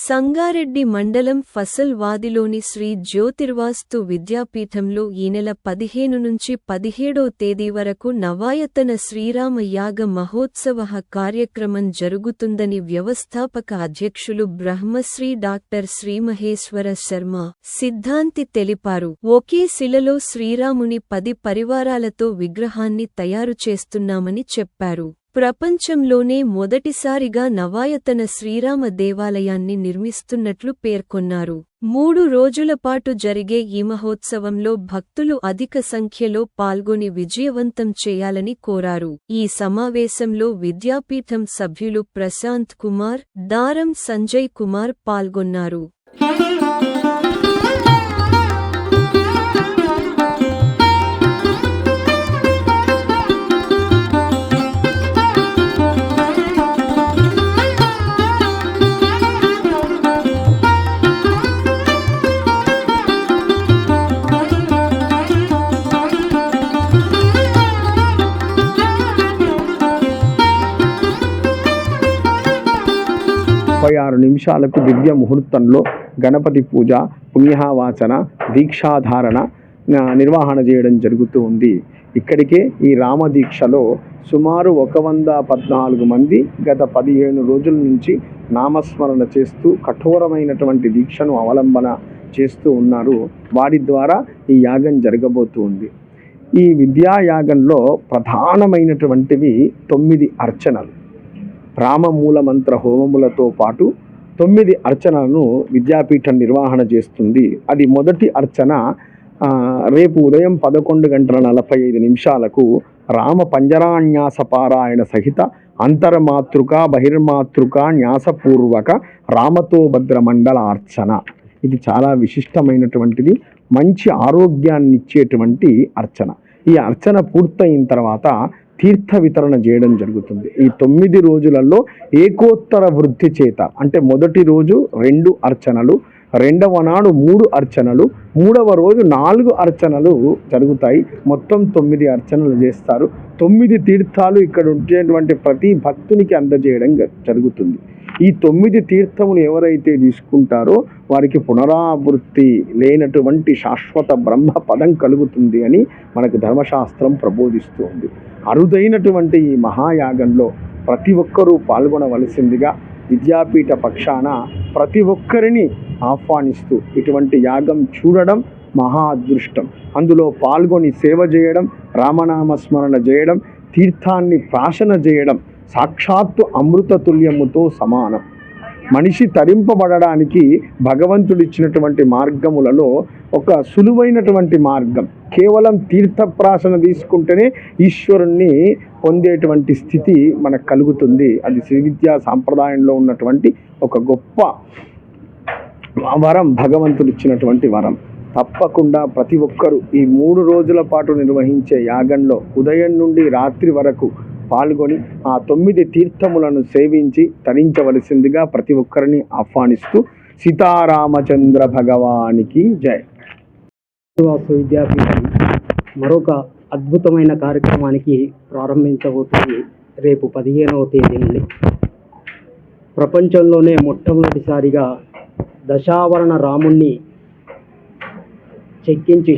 సంగారెడ్డి మండలం ఫసల్వాదిలోని శ్రీ జ్యోతిర్వాస్తు విద్యాపీఠంలో ఈ నెల 15 నుంచి 17వ తేదీ వరకు నవాయతన శ్రీరామ యాగ మహోత్సవ కార్యక్రమం జరుగుతుందని వ్యవస్థాపక అధ్యక్షులు బ్రహ్మశ్రీ డాక్టర్ శ్రీమహేశ్వర శర్మ సిద్ధాంతి తెలిపారు. ఒకే శిలలో శ్రీరాముని 10 పరివారాలతో విగ్రహాన్ని తయారు చేస్తున్నామని చెప్పారు. ప్రపంచంలోనే మొదటిసారిగా నవాయతన శ్రీరామ దేవాలయాన్ని నిర్మిస్తున్నట్లు పేర్కొన్నారు. 3 రోజుల పాటు జరిగే ఈ మహోత్సవంలో భక్తులు అధిక సంఖ్యలో పాల్గొని విజయవంతం చేయాలని కోరారు. ఈ సమావేశంలో విద్యాపీఠం సభ్యులు ప్రశాంత్ కుమార్, దారం సంజయ్ కుమార్ పాల్గొన్నారు. నిమిషాలకు దివ్య ముహూర్తంలో గణపతి పూజ, పుణ్యవాచన, దీక్షాధారణ నిర్వహణ చేయడం జరుగుతూ ఉంది. ఇక్కడికే ఈ రామదీక్షలో సుమారు 114 మంది గత 15 రోజుల నుంచి నామస్మరణ చేస్తూ కఠోరమైనటువంటి దీక్షను అవలంబన చేస్తూ ఉన్నారు. వారి ద్వారా ఈ యాగం జరగబోతూ ఉంది. ఈ విద్యాయాగంలో ప్రధానమైనటువంటివి 9 అర్చనలు. రామమూల మంత్ర హోమములతో పాటు 9 అర్చనలను విద్యాపీఠం నిర్వహణ చేస్తుంది. అది మొదటి అర్చన రేపు ఉదయం 11:45 రామ పంజరాన్యాస పారాయణ సహిత అంతర్మాతృక బహిర్మాతృక న్యాసపూర్వక రామతో భద్రమండల అర్చన. ఇది చాలా విశిష్టమైనటువంటిది, మంచి ఆరోగ్యాన్ని ఇచ్చేటువంటి అర్చన. ఈ అర్చన పూర్తయిన తర్వాత తీర్థ వితరణ చేయడం జరుగుతుంది. ఈ 9 రోజులలో ఏకోత్తర వృద్ధి చేత, అంటే మొదటి రోజు 2 అర్చనలు, రెండవ నాడు 3 అర్చనలు, మూడవ రోజు 4 అర్చనలు జరుగుతాయి. మొత్తం 9 అర్చనలు చేస్తారు. 9 తీర్థాలు ఇక్కడ ఉండేటువంటి ప్రతి భక్తునికి అందజేయడం జరుగుతుంది. ఈ 9 తీర్థములు ఎవరైతే తీసుకుంటారో వారికి పునరావృత్తి లేనటువంటి శాశ్వత బ్రహ్మ పదం కలుగుతుంది అని మనకు ధర్మశాస్త్రం ప్రబోధిస్తుంది. అరుదైనటువంటి ఈ మహాయాగంలో ప్రతి ఒక్కరూ పాల్గొనవలసిందిగా విద్యాపీఠ పక్షాన ప్రతి ఒక్కరిని ఆహ్వానిస్తూ ఇటువంటి యాగం చూడడం మహా అదృష్టం. అందులో పాల్గొని సేవ చేయడం, రామనామస్మరణ చేయడం, తీర్థాన్ని ప్రాశన చేయడం సాక్షాత్తు అమృత తుల్యముతో సమానం. మనిషి తరింపబడడానికి భగవంతుడిచ్చినటువంటి మార్గములలో ఒక సులువైనటువంటి మార్గం కేవలం తీర్థప్రాశన తీసుకుంటేనే ఈశ్వరుణ్ణి పొందేటువంటి స్థితి మనకు కలుగుతుంది. అది శ్రీ విద్యా సాంప్రదాయంలో ఉన్నటువంటి ఒక గొప్ప వరం, భగవంతుడిచ్చినటువంటి వరం. తప్పకుండా ప్రతి ఒక్కరూ ఈ 3 రోజుల పాటు నిర్వహించే యాగంలో ఉదయం నుండి రాత్రి వరకు పాల్గొని ఆ 9 తీర్థములను సేవించి తరించవలసిందిగా ప్రతి ఒక్కరిని ఆహ్వానిస్తూ సీతారామచంద్ర భగవానికి జై. విద్యాపీఠం మరొక అద్భుతమైన కార్యక్రమానికి ప్రారంభించబోతుంది రేపు 15వ తేదీ నుండి. ప్రపంచంలోనే మొట్టమొదటిసారిగా దశావరణ రాముణ్ణి చెక్కించి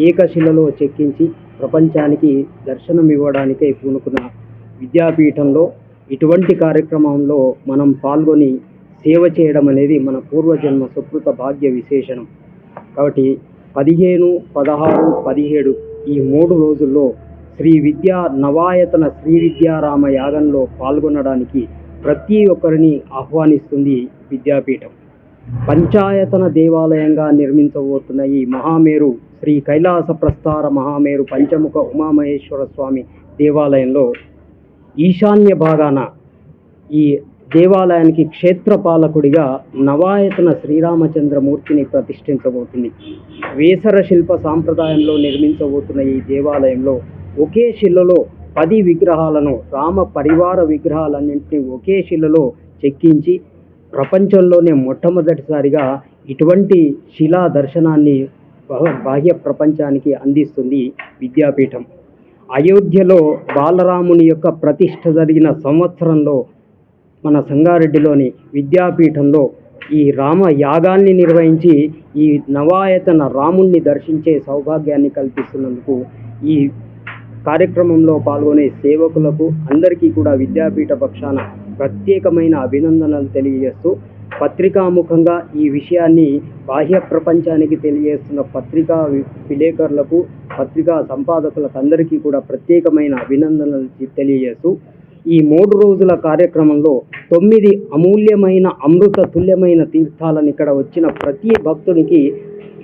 ఏకశిలలో చెక్కించి ప్రపంచానికి దర్శనం ఇవ్వడానికై పూనుకున్న విద్యాపీఠంలో ఇటువంటి కార్యక్రమంలో మనం పాల్గొని సేవ చేయడం అనేది మన పూర్వజన్మ సుకృత భాగ్య విశేషణం. కాబట్టి 15, 16, 17 ఈ 3 రోజుల్లో నవాయతన శ్రీ విద్యారామ యాగంలో పాల్గొనడానికి ప్రతి ఒక్కరిని ఆహ్వానిస్తుంది విద్యాపీఠం. పంచాయతన దేవాలయంగా నిర్మించబోతున్న ఈ మహామేరు శ్రీ కైలాస ప్రస్థార మహామేరు పంచముఖ ఉమామహేశ్వర స్వామి దేవాలయంలో ఈశాన్య భాగాన ఈ దేవాలయానికి క్షేత్రపాలకుడిగా నవాయతన శ్రీరామచంద్రమూర్తిని ప్రతిష్ఠించబోతుంది. వేసర శిల్ప సాంప్రదాయంలో నిర్మించబోతున్న ఈ దేవాలయంలో ఒకే శిలలో 10 విగ్రహాలను, రామ పరివార విగ్రహాలన్నింటినీ ఒకే శిలలో చెక్కించి ప్రపంచంలోనే మొట్టమొదటిసారిగా ఇటువంటి శిలా దర్శనాన్ని బాహ్య ప్రపంచానికి అందిస్తుంది విద్యాపీఠం. అయోధ్యలో బాలరాముని యొక్క ప్రతిష్ఠ జరిగిన సంవత్సరంలో మన సంగారెడ్డిలోని విద్యాపీఠంలో ఈ రామ యాగాల్ని నిర్వహించి ఈ నవాయతన రాముణ్ణి దర్శించే సౌభాగ్యాన్ని కల్పిస్తున్నందుకు ఈ కార్యక్రమంలో పాల్గొనే సేవకులకు అందరికీ కూడా విద్యాపీఠ పక్షాన ప్రత్యేకమైన అభినందనలు తెలియజేస్తూ పత్రికాముఖంగా ఈ విషయాన్ని బాహ్య ప్రపంచానికి తెలియజేస్తున్న పత్రికా విలేకరులకు పత్రికా సంపాదకులకు అందరికీ కూడా ప్రత్యేకమైన అభినందనలు తెలియజేస్తూ ఈ 3 రోజుల కార్యక్రమంలో 9 అమూల్యమైన అమృత తుల్యమైన తీర్థాలను ఇక్కడ వచ్చిన ప్రతి భక్తునికి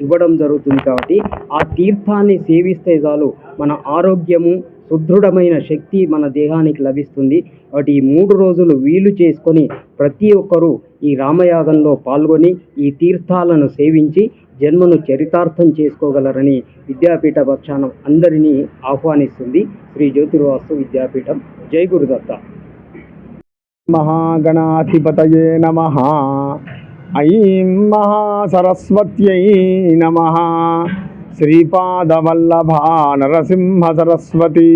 ఇవ్వడం జరుగుతుంది. కాబట్టి ఆ తీర్థాన్ని సేవిస్తే చాలు మన ఆరోగ్యము సుదృఢమైన శక్తి మన దేహానికి లభిస్తుంది. కాబట్టి ఈ 3 రోజులు వీలు చేసుకొని ప్రతి ఒక్కరూ ఈ రామయాగంలో పాల్గొని ఈ తీర్థాలను సేవించి జన్మను చరితార్థం చేసుకోగలరని విద్యాపీఠ పక్షాన అందరినీ ఆహ్వానిస్తుంది శ్రీ జ్యోతిర్వాస్తు విద్యాపీఠం. జై గురుదత్త. మహాగణాధిపతయే నమః. ఐం మహాసరస్వత్యై నమః. శ్రీపాదవల్లభా నరసింహ సరస్వతి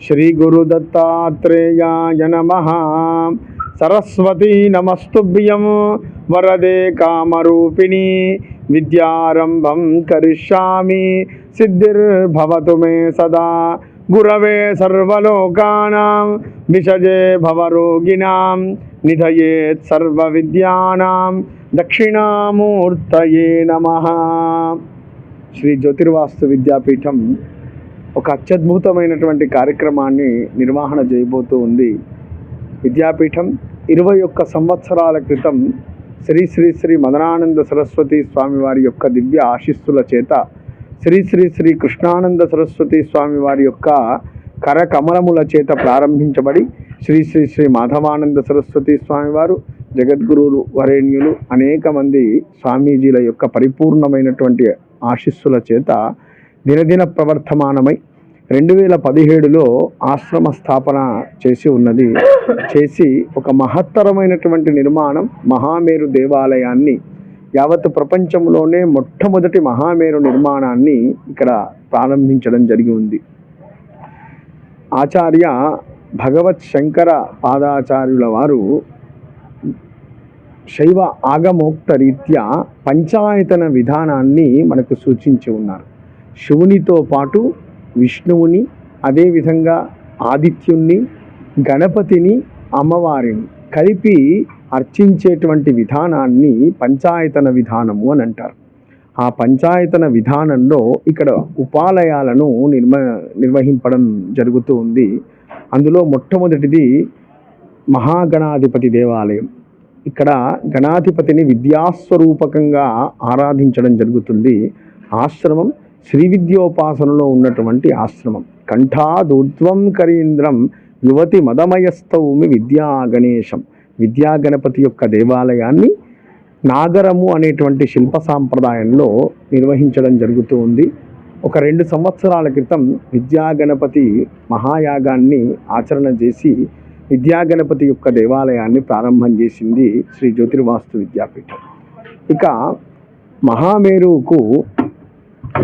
శ్రీ గురుదత్తాత్రేయాయ నమః. సరస్వతీ నమస్తుభ్యం వరదే కామరూపిణి విద్యారంభం కరిష్యామి సిద్ధిర్భవతు మే సదా. గురవే సర్వలోకానాం విషజే భవరోగిణాం నిధయేత్ సర్వవిద్యానాం దక్షిణామూర్తయే నమః. శ్రీ జ్యోతిర్వాస్తు విద్యాపీఠం ఒక అత్యద్భుతమైనటువంటి కార్యక్రమాన్ని నిర్వహణ చేయబోతూ ఉంది. విద్యాపీఠం 21 సంవత్సరాల క్రితం శ్రీ శ్రీ శ్రీ మదనానంద సరస్వతి స్వామివారి యొక్క దివ్య ఆశీస్సుల చేత శ్రీ శ్రీ శ్రీ కృష్ణానంద సరస్వతి స్వామివారి యొక్క కరకమలముల చేత ప్రారంభించబడి శ్రీ శ్రీ శ్రీ మాధవానంద సరస్వతి స్వామివారు, జగద్గురువులు వరేణ్యులు, అనేక మంది స్వామీజీల యొక్క పరిపూర్ణమైనటువంటి ఆశీస్సుల చేత దినదిన ప్రవర్తమానమై 2017లో ఆశ్రమ స్థాపన చేసి ఉన్నది. చేసి ఒక మహత్తరమైనటువంటి నిర్మాణం మహామేరు దేవాలయాన్ని, యావత్ ప్రపంచంలోనే మొట్టమొదటి మహామేరు నిర్మాణాన్ని ఇక్కడ ప్రారంభించడం జరిగి ఉంది. ఆచార్య భగవత్ శంకర పాదాచార్యుల వారు శైవ ఆగమోక్త రీత్యా పంచాయతన విధానాన్ని మనకు సూచించి ఉన్నారు. శివునితో పాటు విష్ణువుని, అదేవిధంగా ఆదిత్యుణ్ణి, గణపతిని, అమ్మవారిని కలిపి అర్చించేటువంటి విధానాన్ని పంచాయతన విధానము అని అంటారు. ఆ పంచాయతన విధానంలో ఇక్కడ ఉపాలయాలను నిర్వహింపడం జరుగుతూ ఉంది. అందులో మొట్టమొదటిది మహాగణాధిపతి దేవాలయం. ఇక్కడ గణాధిపతిని విద్యాస్వరూపకంగా ఆరాధించడం జరుగుతుంది. ఆశ్రమం శ్రీ విద్యోపాసనలో ఉన్నటువంటి ఆశ్రమం. కంఠాదూర్ధ్వం కరీంద్రం యువతి మదమయస్థౌమి విద్యా గణేశం. విద్యా గణపతి యొక్క దేవాలయాన్ని నాగరము అనేటువంటి శిల్ప సాంప్రదాయంలో నిర్వహించడం జరుగుతూ ఉంది. ఒక 2 సంవత్సరాల క్రితం విద్యా గణపతి మహాయాగాన్ని ఆచరణ చేసి విద్యా గణపతి యొక్క దేవాలయాన్ని ప్రారంభం చేసింది శ్రీ జ్యోతిర్వాస్తు విద్యాపీఠం. ఇక మహామేరుకు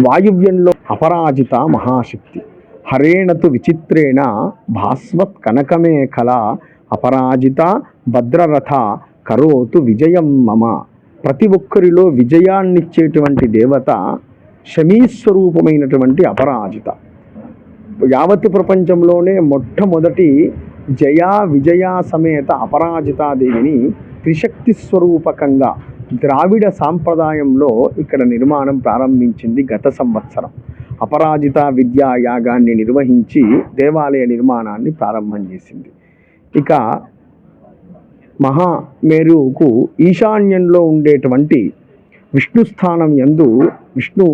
వాయువ్యంలో అపరాజిత మహాశక్తి. హరేణతు విచిత్రేణ భాస్వత్ కనకమేఖల అపరాజిత భద్రరథ కరోతు విజయం మమ. ప్రతి ఒక్కరిలో విజయాన్నిచ్చేటువంటి దేవత శమీస్వరూపమైనటువంటి అపరాజిత. యావత్ ప్రపంచంలోనే మొట్టమొదటి జయా విజయ సమేత అపరాజితాదేవిని త్రిశక్తి స్వరూపకంగా ద్రావిడ సాంప్రదాయంలో ఇక్కడ నిర్మాణం ప్రారంభించింది గత సంవత్సరం. అపరాజిత విద్యా యాగాన్ని నిర్వహించి దేవాలయ నిర్మాణాన్ని ప్రారంభం చేసింది. ఇక మహామేరుకు ఈశాన్యంలో ఉండేటువంటి విష్ణు స్థానం యందు విష్ణు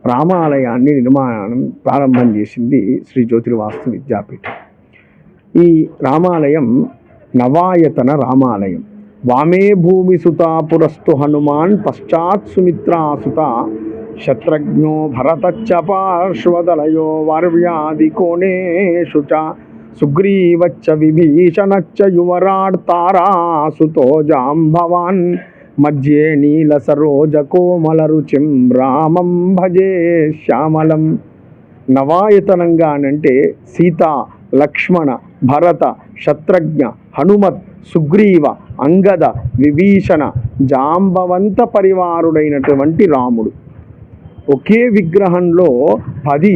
రామాలయాన్ని నిర్మాణం ప్రారంభం చేసింది శ్రీ జ్యోతిర్వాస్తు విద్యాపీఠం. ఈ రామాలయం నవాయతన రామాలయం. వామే భూమి సుత పురస్తు హనుమాన్ పశ్చాత్ సుమిత్రాసుత శత్రుఘ్నో భరతచ్చ పార్శ్వదలయో వార్వ్యాది కోణేషు చ సుగ్రీవచ్చ విభీషణచ్చ యువరాట్ తారాసుతో జాంబవాన్ మధ్యే నీల సరోజ కోమల రుచిం రామం భజే శ్యామలం. నవాయతనంగా అంటే సీత, లక్ష్మణ, భరత, శత్రుఘ్న, హనుమత్, సుగ్రీవ అంగద విభీషణ జాంబవంత పరివారుడైనటువంటి రాముడు. ఒకే విగ్రహంలో 10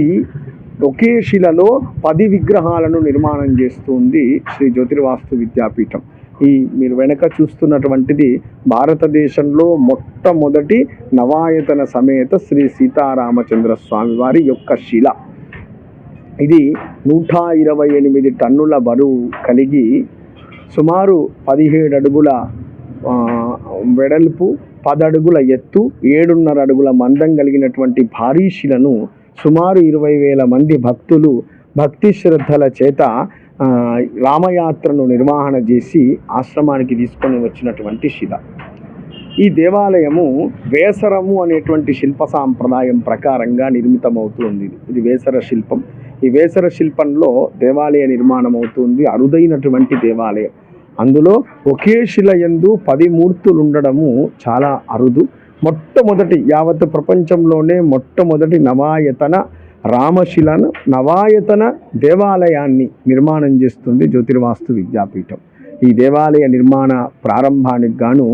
ఒకే శిలలో 10 విగ్రహాలను నిర్మాణం చేస్తుంది శ్రీ జ్యోతిర్వాస్తు విద్యాపీఠం. ఈ మీరు వెనక చూస్తున్నటువంటిది భారతదేశంలో మొట్టమొదటి నవాయతన సమేత శ్రీ సీతారామచంద్ర స్వామి వారి యొక్క శిల. ఇది 128 టన్నుల బరువు కలిగి సుమారు 17 అడుగుల వెడల్పు, 10 అడుగుల ఎత్తు, 7.5 అడుగుల మందం కలిగినటువంటి భారీ శిలను సుమారు 20,000 మంది భక్తులు భక్తి శ్రద్ధల చేత రామయాత్రను నిర్వహణ చేసి ఆశ్రమానికి తీసుకొని వచ్చినటువంటి శిల. ఈ దేవాలయము వేసరము అనేటువంటి శిల్ప సాంప్రదాయం ప్రకారంగా నిర్మితమవుతుంది. ఇది వేసర శిల్పం. ఈ వేసర శిల్పంలో దేవాలయ నిర్మాణం అవుతుంది. అరుదైనటువంటి దేవాలయం. అందులో ఒకే శిల యందు 10 మూర్తులు ఉండడము చాలా అరుదు. మొట్టమొదటి యావత్ ప్రపంచంలోనే మొట్టమొదటి నవాయతన రామశిలను నవాయతన దేవాలయాన్ని నిర్మాణం చేస్తుంది జ్యోతిర్వాస్తు విద్యాపీఠం. ఈ దేవాలయ నిర్మాణ ప్రారంభానికి గాను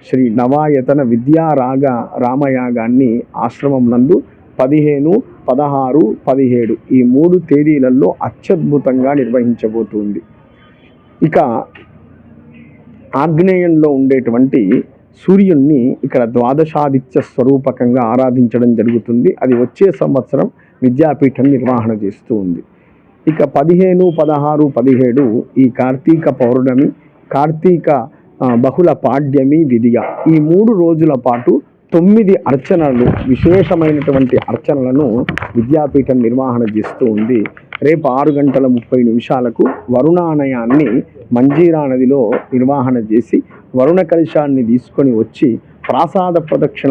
శ్రీ నవాయతన విద్యారాగ రామయాగాన్ని ఆశ్రమం నందు 15, 16, 17 ఈ 3 తేదీలలో అత్యద్భుతంగా నిర్వహించబోతుంది. ఇక ఆగ్నేయంలో ఉండేటువంటి సూర్యుణ్ణి ఇక్కడ ద్వాదశాదిత్య స్వరూపకంగా ఆరాధించడం జరుగుతుంది. అది వచ్చే సంవత్సరం విద్యాపీఠం నిర్వహణ చేస్తూ ఉంది. ఇక 15, 16, 17 ఈ కార్తీక పౌర్ణమి, కార్తీక బహుళ పాడ్యమి, విధియ ఈ 3 రోజుల పాటు 9 అర్చనలు, విశేషమైనటువంటి అర్చనలను విద్యాపీఠం నిర్వహణ చేస్తూ ఉంది. రేపు 6:30 వరుణానయాన్ని మంజీరా నదిలో నిర్వహణ చేసి వరుణ కలశాన్ని తీసుకొని వచ్చి ప్రాసాద ప్రదక్షిణ